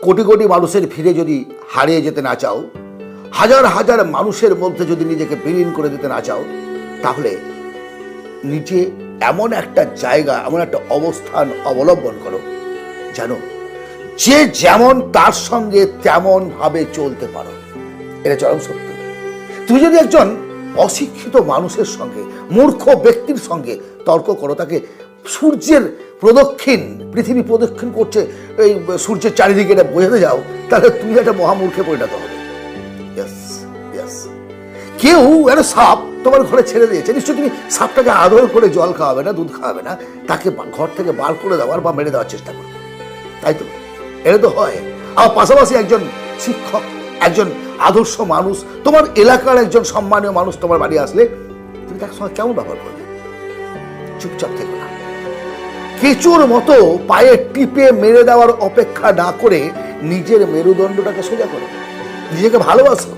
কোটি কোটি মানুষের ভিড়ে যদি হারিয়ে যেতে না চাও, হাজার হাজার মানুষের মধ্যে যদি নিজেকে বিলীন করে দিতে না চাও, তাহলে নিজে এমন একটা জায়গা, এমন একটা অবস্থান অবলম্বন করো যেন যে যেমন তার সঙ্গে তেমন ভাবে চলতে পারো। এটা চরম সত্য। তুমি যদি একজন অশিক্ষিত মানুষের সঙ্গে, মূর্খ ব্যক্তির সঙ্গে তর্ক করো, তাকে সূর্যের প্রদক্ষিণ, পৃথিবী প্রদক্ষিণ করছে এই সূর্যের চারিদিকে এটা বোঝাতে যাও, তাহলে তুমি একটা মহামূর্খে পরিণত হবে। কেউ একটা সাপ তোমার ঘরে ছেড়ে দিয়েছে, নিশ্চয় তুমি সাপটাকে আদর করে জল খাওয়াবে না, দুধ খাওয়াবে না, তাকে ঘর থেকে বার করে দেওয়ার বা মেরে দেওয়ার চেষ্টা করবে, তাই তো? এটা তো হয়। আর পাশাপাশি একজন শিক্ষক, একজন আদর্শ মানুষ, তোমার এলাকার একজন সম্মানীয় মানুষ তোমার বাড়ি আসলে তুমি তার সঙ্গে কেমন ব্যবহার করবে? চুপচাপ থেকো না। কেঁচোর মতো পায়ে টিপে মেরে দেওয়ার অপেক্ষা না করে নিজের মেরুদণ্ডটাকে সোজা করো, নিজেকে ভালোবাসো।